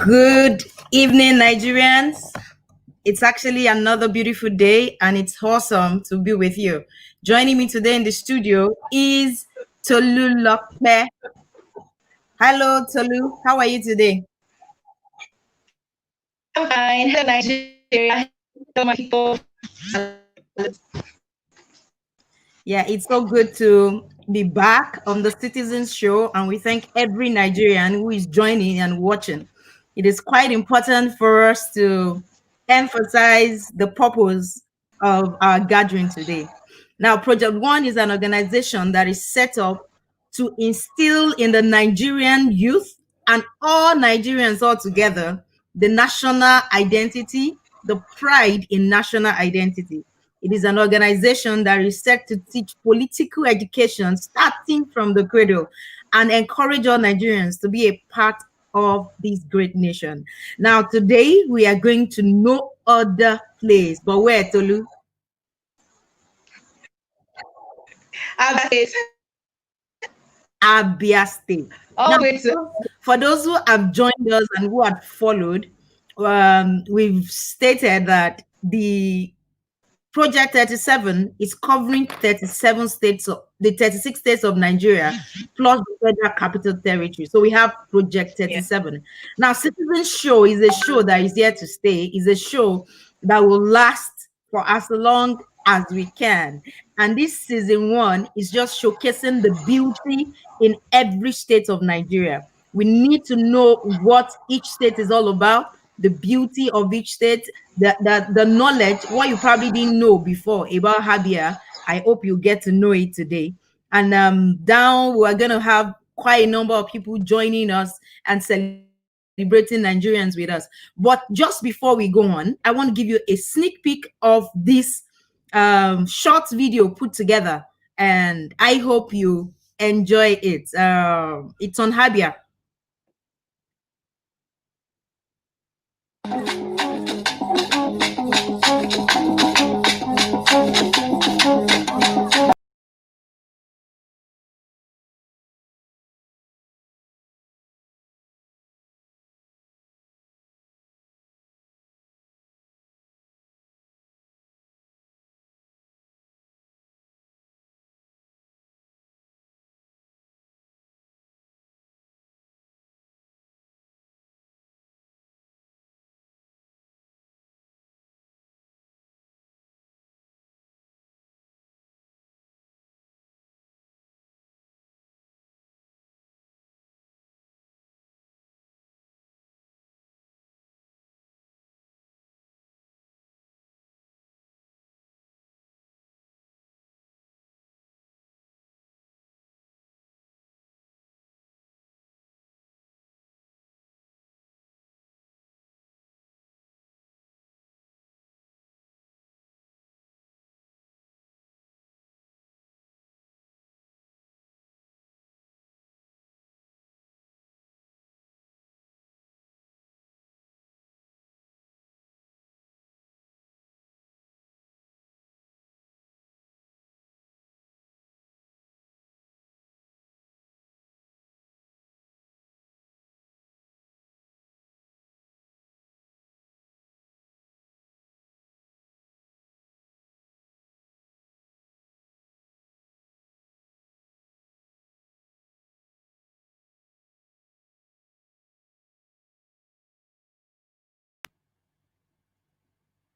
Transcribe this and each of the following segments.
Good evening, Nigerians. It's actually another beautiful day, and it's awesome to be with you. Joining me today in the studio is Tolu Lokpe. Hello, Tolu. How are you today? I'm fine. Hello, Nigeria. Hello, my people. Yeah, it's so good to be back on the Citizens Show, and we thank every Nigerian who is joining and watching. It is quite important for us to emphasize the purpose of our gathering today. Now, Project One is an organization that is set up to instill in the Nigerian youth and all Nigerians all together the national identity, the pride in national identity. It is an organization that is set to teach political education starting from the cradle and encourage all Nigerians to be a part of this great nation. Now, today we are going to no other place, but where, Tolu? Abia State. Abia State. All Now, the way to for those who have joined us and who have followed, we've stated that the Project 37 is covering 37 states, the 36 states of Nigeria, plus the Federal Capital Territory. So we have Project 37. Yeah. Now, Citizen Show is a show that is here to stay, is a show that will last for as long as we can. And this season one is just showcasing the beauty in every state of Nigeria. We need to know what each state is all about, the beauty of each state, the knowledge, what you probably didn't know before about Abia. I hope you get to know it today. And down, we're going to have quite a number of people joining us and celebrating Nigerians with us. But just before we go on, I want to give you a sneak peek of this short video put together, and I hope you enjoy it. It's on Abia.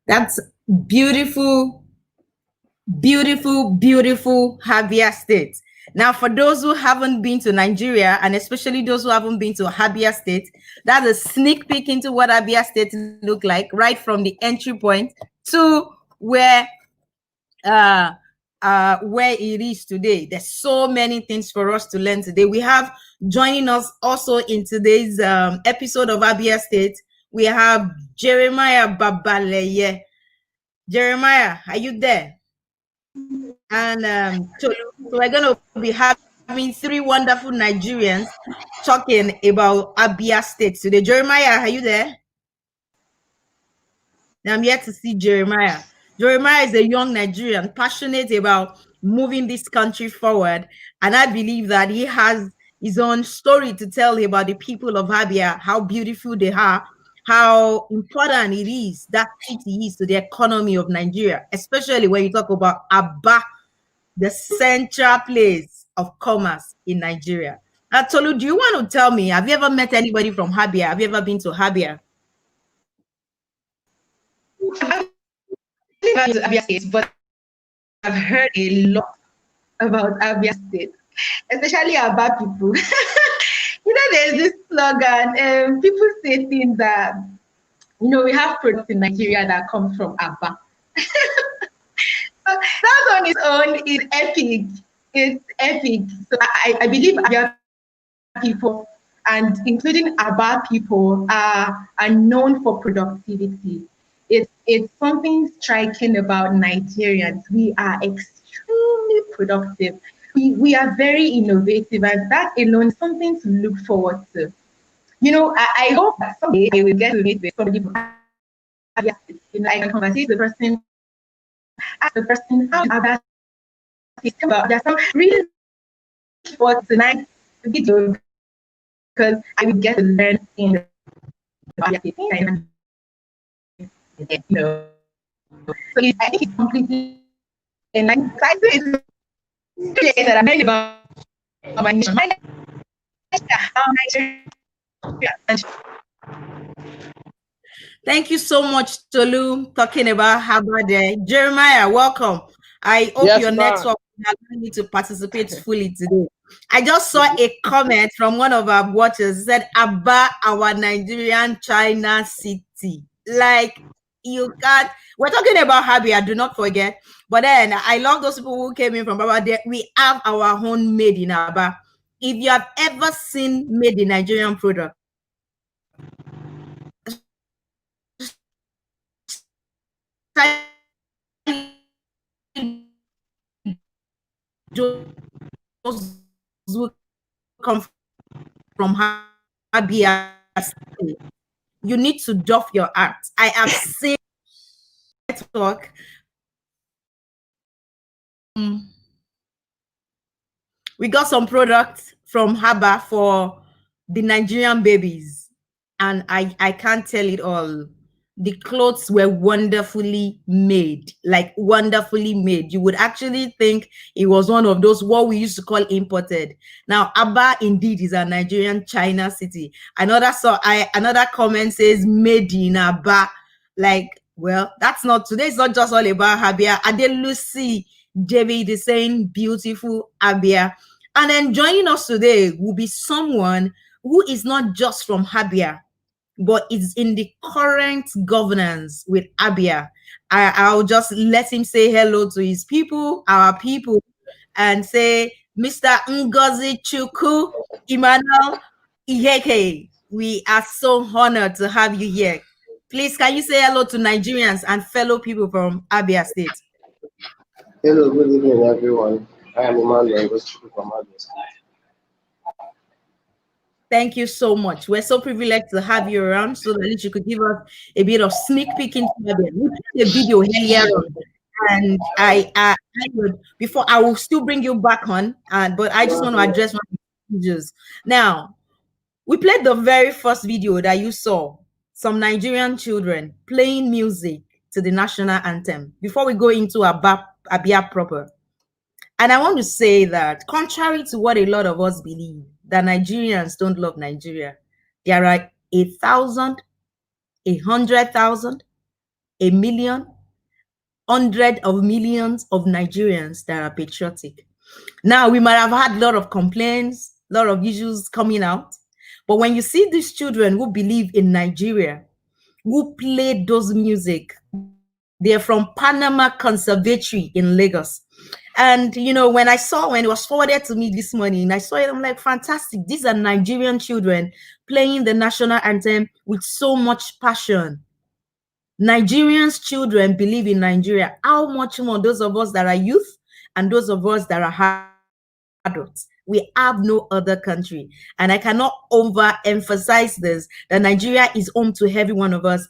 That's beautiful, beautiful Abia State. Now, for those who haven't been to Nigeria, and especially those who haven't been to Abia State, that's a sneak peek into what Abia State look like, right from the entry point to where it is today. There's so many things for us to learn today. We have joining us also in today's episode of Abia State, we have Jeremiah Babaleye. Jeremiah, are you there? And so we're going to be having three wonderful Nigerians talking about Abia State today. Jeremiah, are you there? Now I'm here to see Jeremiah. Jeremiah is a young Nigerian passionate about moving this country forward, and I believe that he has his own story to tell about the people of Abia, how beautiful they are, how important it is that city is to the economy of Nigeria, especially when you talk about Aba, the central place of commerce in Nigeria. Tolu, do you want to tell me, have you ever met anybody from Abia? Have you ever been to Abia? I've never been to Abia State, but I've heard a lot about Abia State, especially about people. There's this slogan, people say things that, we have products in Nigeria that come from Abba. That on its own is epic. It's epic. So I believe Abia people, and including Abba people, are known for productivity. It's something striking about Nigerians. We are extremely productive. We are very innovative, and that alone is something to look forward to. I hope that someday I will get to meet with somebody from Abia State. I can conversate with the person, ask the person how Abia State came about. There's some really for tonight's video because I will get to learn in the Abia State. So I think it's completely and I'm excited that I'm learning about my nation. How Nigeria. Thank you so much, Tolu, talking about Harvard there. Jeremiah, welcome. I hope Yes, your ma'am. network will allow you to participate fully today. I just saw a comment from one of our watchers. It said, Abba, our Nigerian China city. Like, you can't. We're talking about Abia, do not forget. But then I love those people who came in from Abba. We have our own made in Abba. If you have ever seen made in Nigerian product, those who come from Abia State, you need to doff your act. I have seen network. We got some products from Haba for the Nigerian babies, and I can't tell it all. The clothes were wonderfully made, like wonderfully made. You would actually think it was one of those what we used to call imported. Now, Aba indeed is a Nigerian China city. Another comment says made in Aba. Like, well, that's not today. It's not just all about Abia. Ade Lucy David is saying beautiful Abia. And then joining us today will be someone who is not just from Abia, but is in the current governance with Abia. I'll just let him say hello to his people, our people, and say, Mr. Ngozi Chuku Emmanuel Iheke, we are so honored to have you here. Please, can you say hello to Nigerians and fellow people from Abia State? Hello, good evening, everyone. I am Emmanuel Ngozi from Abia State. Thank you so much. We're so privileged to have you around so that at least you could give us a bit of sneak peek into Abia. We did a video earlier on, and I would before I will still bring you back on, but I just want to address one of the videos. Now, we played the very first video that you saw, some Nigerian children playing music to the national anthem before we go into Abia proper. And I want to say that contrary to what a lot of us believe, that Nigerians don't love Nigeria, there are 1,000, 100,000, a million, hundred of millions of Nigerians that are patriotic. Now, we might have had a lot of complaints, a lot of issues coming out. But when you see these children who believe in Nigeria, who played those music, they're from Panama Conservatory in Lagos. And, when it was forwarded to me this morning, I saw it, I'm like, fantastic. These are Nigerian children playing the national anthem with so much passion. Nigerians' children believe in Nigeria. How much more those of us that are youth and those of us that are adults? We have no other country. And I cannot overemphasize this, that Nigeria is home to every one of us.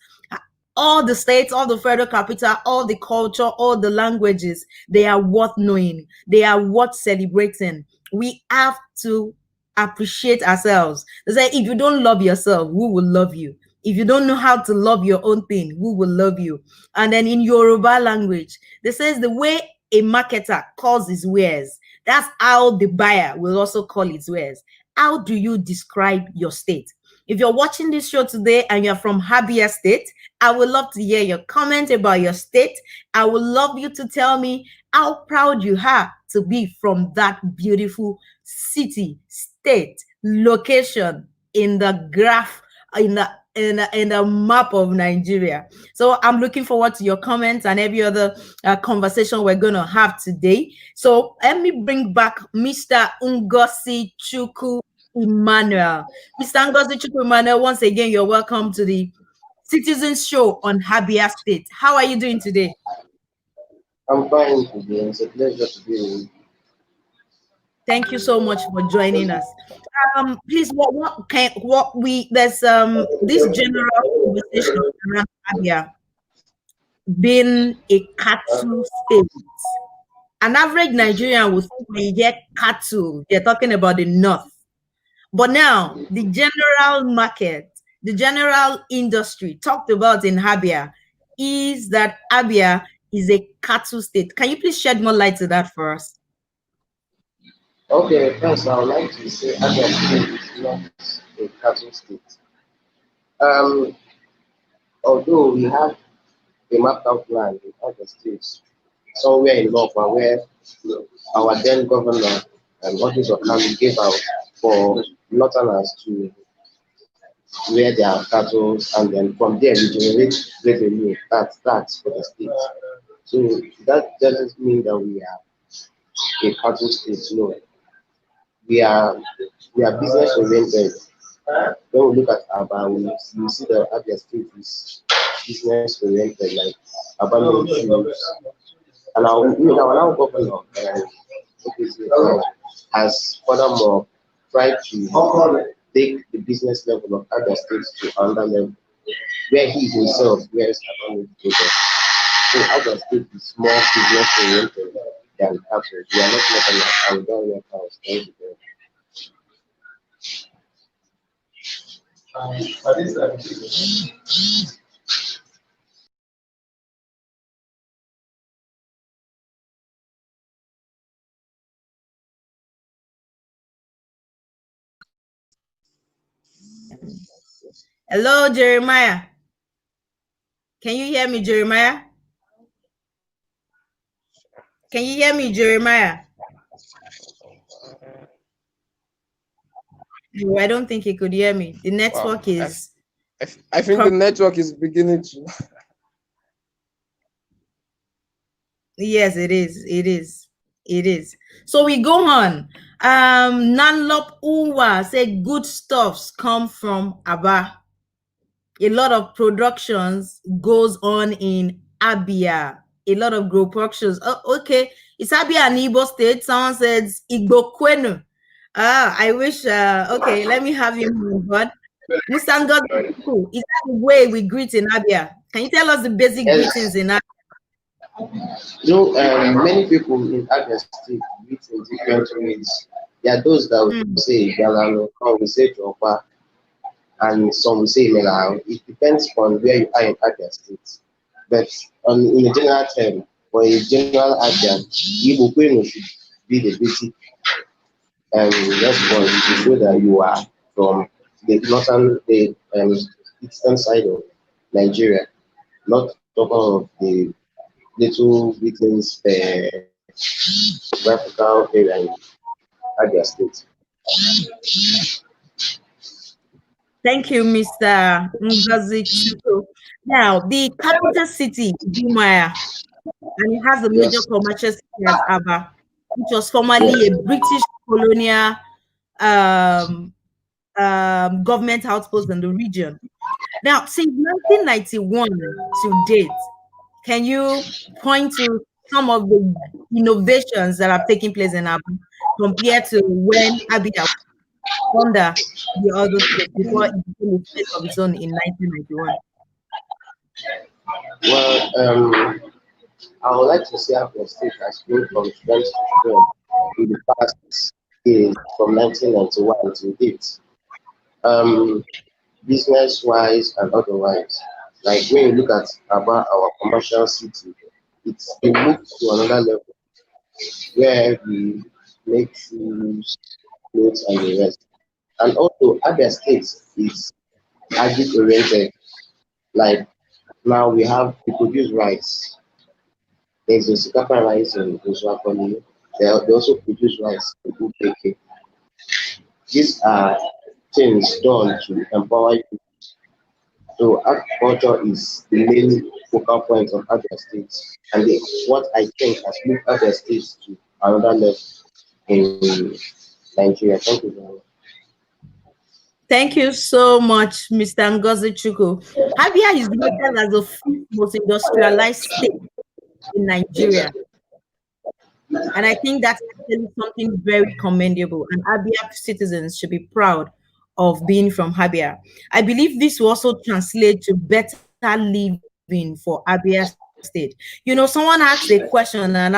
All the states, all the federal capital, all the culture, all the languages, they are worth knowing. They are worth celebrating. We have to appreciate ourselves. They say, if you don't love yourself, who will love you? If you don't know how to love your own thing, who will love you? And then in Yoruba language, they says the way a marketer calls his wares, that's how the buyer will also call his wares. How do you describe your state? If you're watching this show today and you're from Abia State, I would love to hear your comment about your state. I would love you to tell me how proud you are to be from that beautiful city, state, location in the graph, in the map of Nigeria. So I'm looking forward to your comments and every other conversation we're going to have today. So let me bring back Mr. Ngozi Chukwu Emmanuel. Mr. Ngozi Chukwu Emmanuel, once again, you're welcome to the Citizens Show on Abia State. How are you doing today? I'm fine today. It's a pleasure to be with you. Thank you so much for joining us. Please, what we there's this general conversation around Abia being a cattle state. An average Nigerian will think when you get cattle, they're talking about the north. But now the general market, the general industry talked about in Abia is that Abia is a cattle state. Can you please shed more light to that for us? Okay, first I would like to say Abia State is not a cattle state. Um, Although we have a mapped out land in other states, somewhere in Norfolk where our then governor and Office of County gave out for northerners to where their cattle, and then from there we generate revenue, tax for the state. So that doesn't mean that we are a cattle state. No, we are we are business oriented. When we look at Aba, we see that Abia State is business oriented, like Aba shoes. And our now governor, has furthermore tried to take the business level of Abia State to another level, where he himself wears Aba products. So Abia State is more business oriented than cattle. We are not looking at our down cows. Thank you very much. Hello, Jeremiah. Can you hear me, Jeremiah? Can you hear me, Jeremiah? No, I don't think he could hear me. The Wow. network is. I think the network is beginning to. Yes, it is. It is. It is. So we go on. Nanlop Uwa said good stuffs come from Aba. A lot of productions goes on in Abia. A lot of grow productions. Oh, okay. It's Abia and Igbo state. Someone says Igbo Kwenu. I wish. Okay, let me have him on board. Mr. Ngozi, is that the way we greet in Abia? Can you tell us the basic Yes. greetings in Abia? Many people in Abia State greet in different ways. There are those that will say Galano, some will say Jopa, and some will say Melao. It depends on where you are in Abia State. But in a general term, for a general Abia, Igbo Kwenu should be the basic response to show that you are from the eastern side of Nigeria, not talking of the little Britain's geographical area in Abia State. Thank you, Mr. Ngozi Chukwu. Now, the capital city, Dumaya, and it has a major Yes. commercial city as Aba, which was formerly a British colonial um, government outpost in the region. Now, since 1991 to date, can you point to some of the innovations that have taken place in Aba compared to when Abia was under the other state before it became a state of its own in 1991? Well, I would like to say Abia State has grown from strength to strength in the past is from 1991 to date. Um, Business wise and otherwise. Like when you look at about our commercial city, it's been moved to another level where we make shoes, clothes, and the rest. And also, Abia State is agri oriented. Like now we produce rice. There's a Sikapa rice in Uswapoli. They also produce rice in Upeke. These are things done to empower you. So agriculture is the main focal point of Abia State, and what I think has moved Abia State to another level in Nigeria. Thank you very much. Thank you so much, Mr. Ngozi Chukwu. Abia is rated as the fifth most industrialized state in Nigeria. And I think that's actually something very commendable. And Abia citizens should be proud of being from Abia. I believe this will also translate to better living for Abia State. Someone asked a question and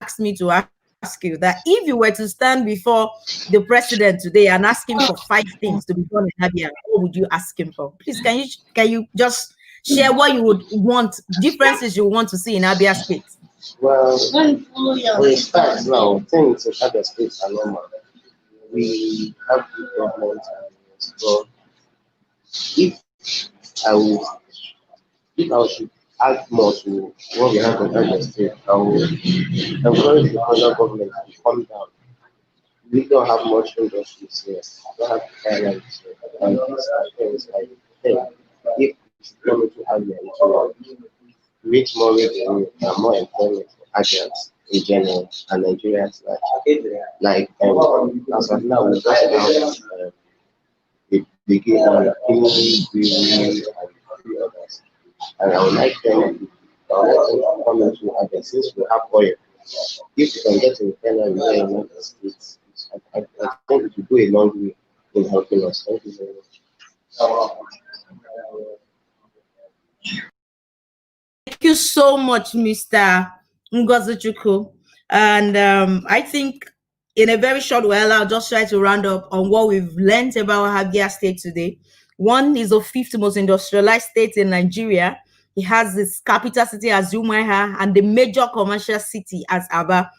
asked me to ask you that if you were to stand before the president today and ask him for 5 things to be done in Abia, what would you ask him for? Please, can you just share what you would want, differences you want to see in Abia State? Well, we start now. Things in Abia State are normal. We have good government, and so if I would, if I should add more to what we have in Abia State, I would encourage the federal government to come down. We don't have much industries here. We don't have finance here. And these are things like, hey, if you should come into Abia, it will create more revenue and more employment for Abians in general and Nigerians like as of now we just have the begin Kini, and a few others. And I would like them to come into Abia since we have oil. If you can get in Kenya without a United States, I think it will go a long way in helping us. Thank you very much. Thank you so much, Mr. Ngozi Chukwu. And I think in a very short while, I'll just try to round up on what we've learned about Abia State today. One is the fifth most industrialized state in Nigeria. It has its capital city as Umuahia and the major commercial city as Aba.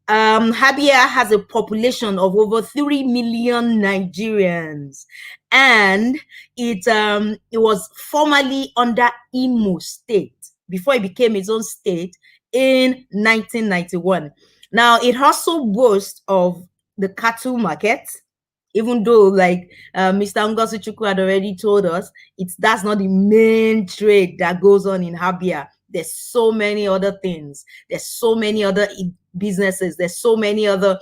Abia has a population of over 3 million Nigerians, and it was formerly under Imo State before it became its own state in 1991. Now, it also boasts of the cattle market, even though, like Mr. Ngozi Chukwu had already told us, that's not the main trade that goes on in Abia. There's so many other things. There's so many other businesses. There's so many other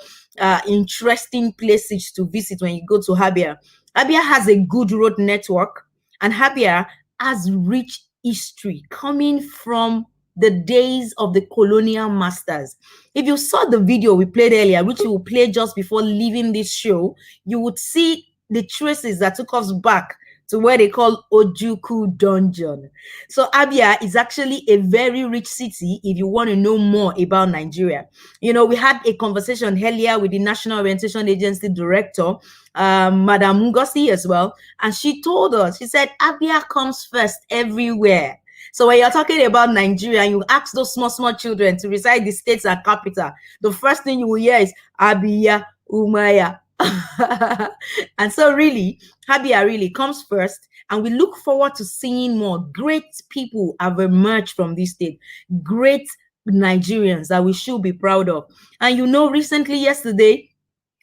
interesting places to visit when you go to Abia. Abia has a good road network, and Abia has rich history coming from the days of the colonial masters. If you saw the video we played earlier, which we will play just before leaving this show, you would see the traces that took us back to where they call Ojuku Dungeon. So Abia is actually a very rich city if you want to know more about Nigeria. We had a conversation earlier with the National Orientation Agency Director, Madam Ngozi as well, and she told us, she said, Abia comes first everywhere. So when you're talking about Nigeria and you ask those small children to recite the states and capital, the first thing you will hear is Abia, Umaya. And so really, Abia really comes first, and we look forward to seeing more great people have emerged from this state, great Nigerians that we should be proud of. And recently, yesterday,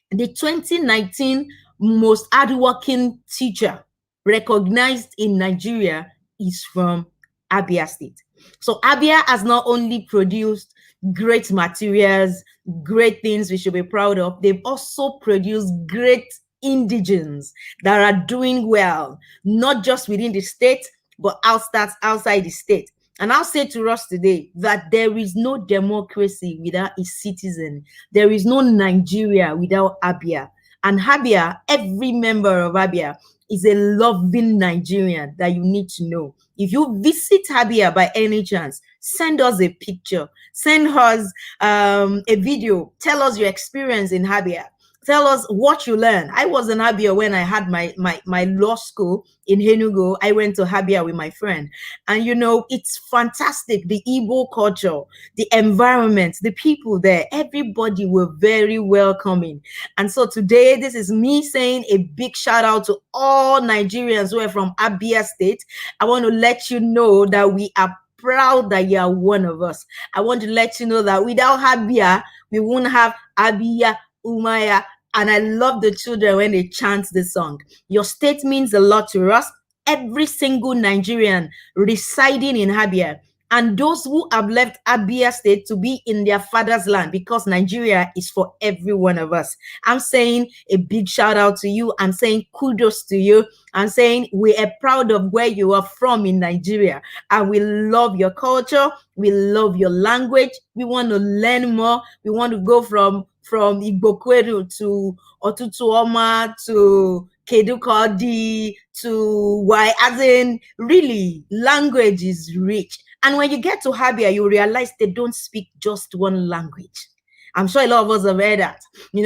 the 2019 most hardworking teacher recognized in Nigeria is from Abia State. So Abia has not only produced great materials, great things we should be proud of, they've also produced great indigenes that are doing well, not just within the state, but outside the state. And I'll say to us today that there is no democracy without its citizen. There is no Nigeria without Abia. And Abia, every member of Abia is a loving Nigerian that you need to know. If you visit Abia by any chance, send us a picture, send us a video, tell us your experience in Abia. Tell us what you learned. I was in Abia when I had my law school in Henugu. I went to Abia with my friend. And it's fantastic. The Igbo culture, the environment, the people there, everybody were very welcoming. And so today, this is me saying a big shout out to all Nigerians who are from Abia State. I want to let you know that we are proud that you are one of us. I want to let you know that without Abia, we won't have Abia, Umaya, and I love the children when they chant this song. Your state means a lot to us. Every single Nigerian residing in Abia, and those who have left Abia State to be in their father's land, because Nigeria is for every one of us. I'm saying a big shout out to you. I'm saying kudos to you. I'm saying we are proud of where you are from in Nigeria, and we love your culture. We love your language. We want to learn more. We want to go from Igbokweru to Otutuoma to Kedukodi to why, as in, really, language is rich. And when you get to Abia, you realize they don't speak just one language. I'm sure a lot of us have heard that.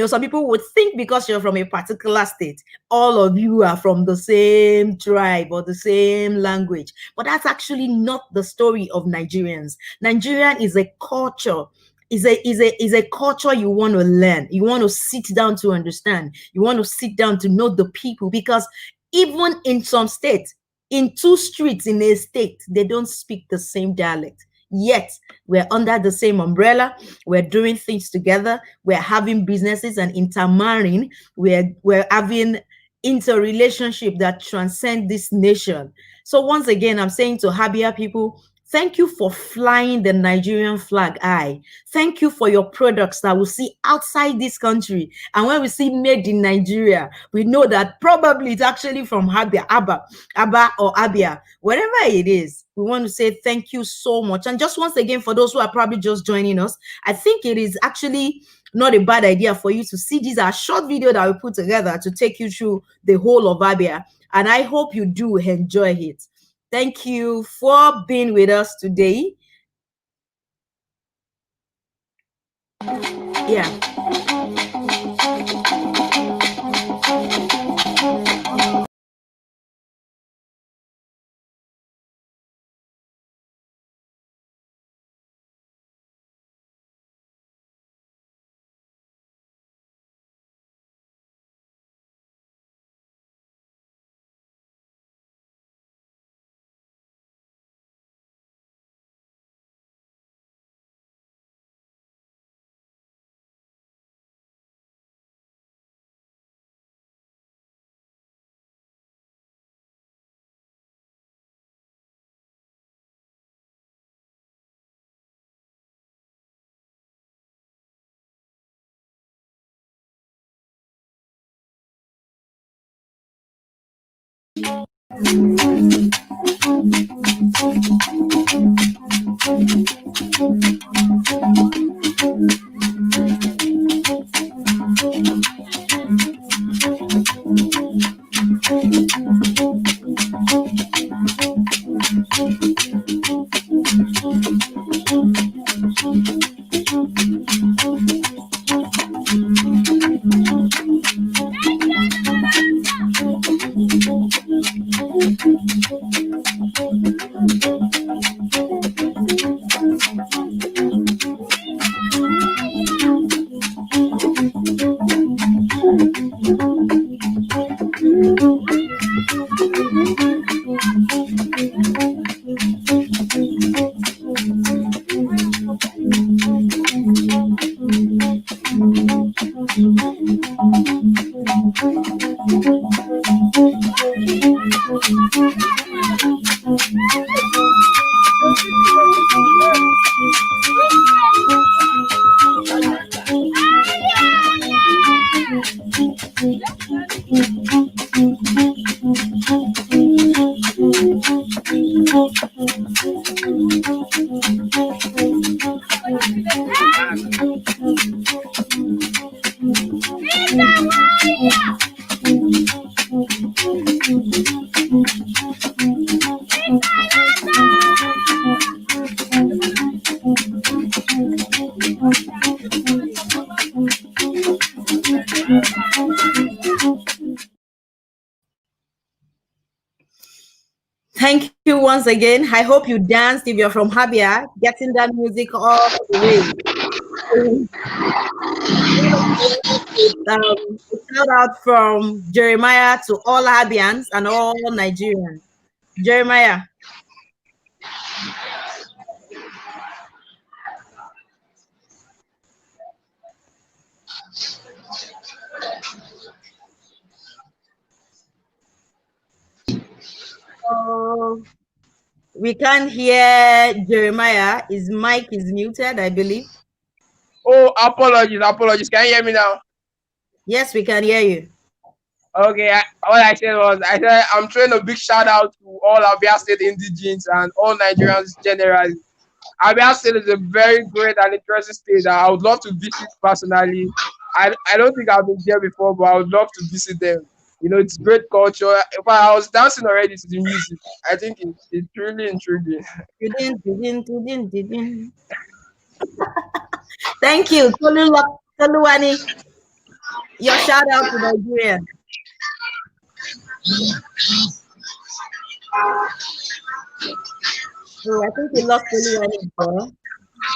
Some people would think because you're from a particular state, all of you are from the same tribe or the same language. But that's actually not the story of Nigerians. Nigerian is a culture. Is a culture you want to learn. You want to sit down to understand. You want to sit down to know the people, because even in some states, in 2 streets in a state, they don't speak the same dialect. Yet we're under the same umbrella. We're doing things together. We're having businesses and intermarrying. We're having interrelationship that transcend this nation. So once again, I'm saying to Abia people, thank you for flying the Nigerian flag high. Thank you for your products that we see outside this country. And when we see made in Nigeria, we know that probably it's actually from Abia or Abia, wherever it is. We want to say thank you so much. And just once again, for those who are probably just joining us, I think it is actually not a bad idea for you to see these are short video that we put together to take you through the whole of Abia. And I hope you do enjoy it. Thank you for being with us today. Yeah. once again. I hope you danced if you're from Abia, getting that music all the way. A shout out from Jeremiah to all Abians and all Nigerians. Jeremiah. We can't hear Jeremiah. His mic is muted, I believe. Oh, apologies. Can you hear me now? Yes, we can hear you. Okay, all I said was, I'm throwing a big shout out to all Abia State indigents and all Nigerians generally. Abia State is a very great and interesting state that I would love to visit personally. I don't think I've been there before, but I would love to visit them. You know, it's great culture. But I was dancing already to the music. I think it's really intriguing. You didn't. Thank you. Toluwani, your shout out to Nigeria. Oh, I think we lost Toluwani, bro.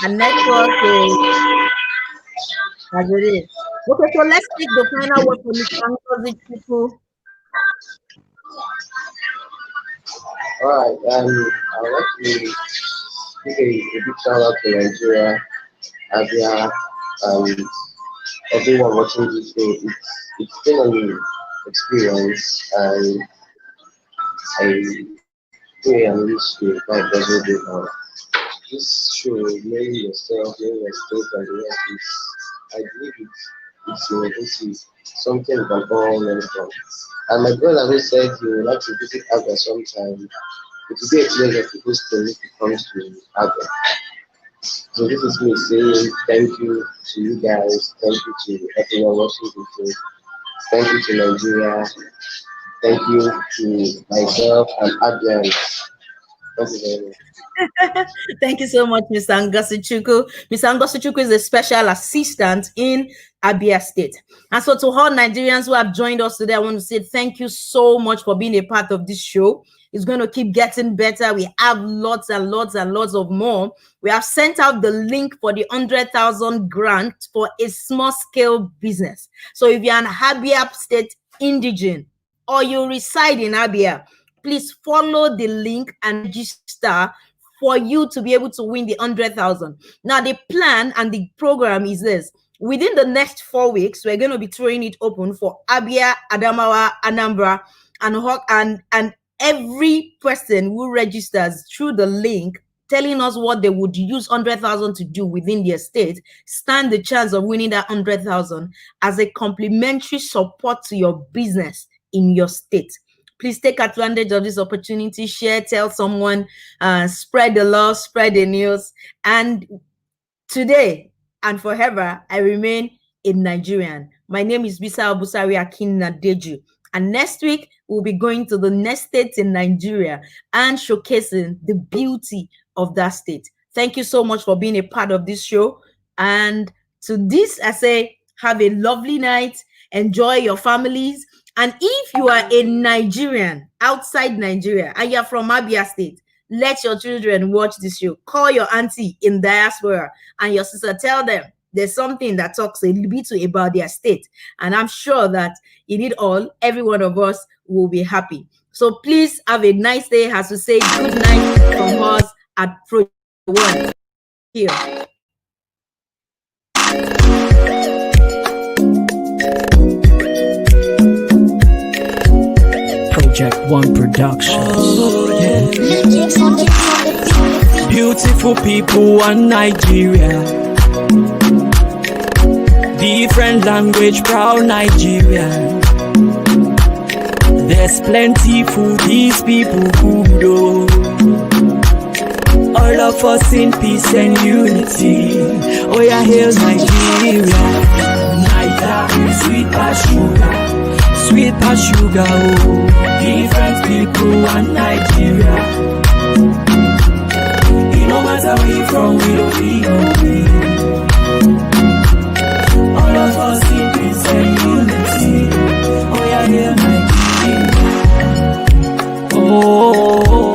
And network is as it is. Okay, so let's take the final word from Mr. people. All right. I would like to give a big shout out to Nigeria, Abia, and everyone watching this show. It's been an experience, and I pray and wish you God doesn't do now. This show, knowing yourself, knowing your state, and the rest is, I believe this is something we can all learn from. And my brother who said he would like to visit Abia sometime, it will be a pleasure to host him if he comes to Abia. So this is me saying thank you to you guys, thank you to everyone watching this show, thank you to Nigeria, thank you to myself and Abia. Thank you very much. Thank you so much, Mr. Ngasichuku. Mr. Ngasichuku is a special assistant in Abia State. And so to all Nigerians who have joined us today, I want to say thank you so much for being a part of this show. It's going to keep getting better. We have lots and lots and lots of more. We have sent out the link for the 100,000 grant for a small scale business. So if you're an Abia State indigent or you reside in Abia, please follow the link and register for you to be able to win the 100,000. Now, the plan and the program is this. Within the next 4 weeks, we're going to be throwing it open for Abia, Adamawa, Anambra, and every person who registers through the link telling us what they would use 100,000 to do within their state, stand the chance of winning that 100,000 as a complimentary support to your business in your state. Please take advantage of this opportunity, share, tell someone, spread the love, spread the news. And today and forever, I remain a Nigerian. My name is Bisa Abusari Akinnadeju. And next week, we'll be going to the next state in Nigeria and showcasing the beauty of that state. Thank you so much for being a part of this show. And to this, I say, have a lovely night. Enjoy your families. And if you are a Nigerian outside Nigeria and you're from Abia State, let your children watch this show. Call your auntie in diaspora and your sister. Tell them there's something that talks a little bit about their state. And I'm sure that in it all, every one of us will be happy. So please have a nice day. As we say, good night from us at Project One here. Project One Productions. Beautiful people, one Nigeria. Different language, proud Nigeria. There's plenty food, these people good, oh. All of us in peace and unity. Oh yeah, hail Nigeria. Nigeria, sweet as sugar. Sweet as sugar, oh. Different people and Nigeria. It no matter where you from, we don't be. All of us in peace and unity. Oh yeah, yeah, Nigeria. Oh,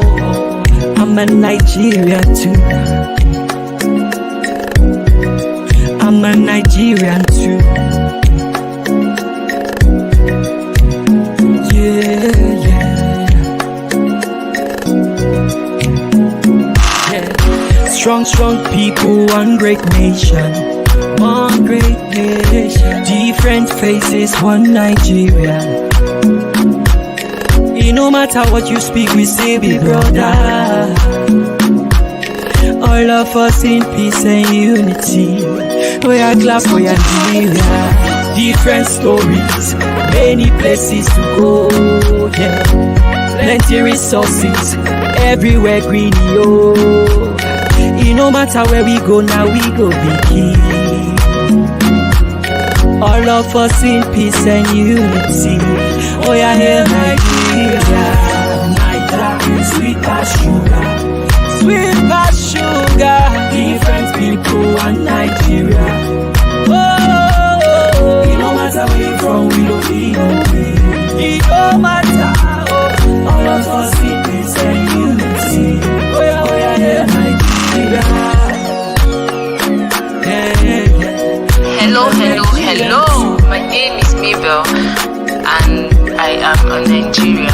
strong people, one great nation. One great nation. Different faces, one Nigeria. It no matter what you speak, we say big brother. All of us in peace and unity. We are clap for Nigeria. Different stories, many places to go, yeah. Plenty resources, everywhere green, yo. It no matter where we go, now we go be king. All of us in peace and unity. Oh yeah, hail Nigeria. Nigeria, sweet as sugar. Sweet as sugar. Different people and Nigeria. Oh, it no matter where you from, we don't need no pain. It no matter. All of us in peace and unity. Oh yeah, hail Nigeria. Yeah, yeah, yeah. Hello. My name is Mabel, and I am a Nigerian.